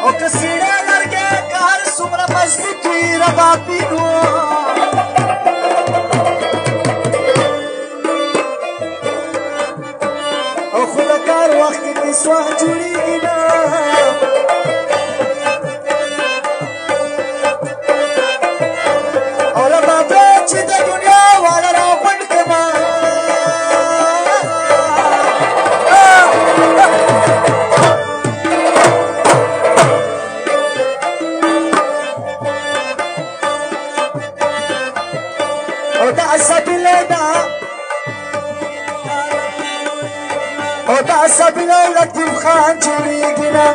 او که سیړه لرګی که هر څومره مضبوط وي ربابین و او خو د کار وخت کې نسوان جوړېږي نه او ربابه چې د دنیا واړه راغونډ کړمه او دا سبیله ده او دا سبیله لطیف خان جوړېږي نه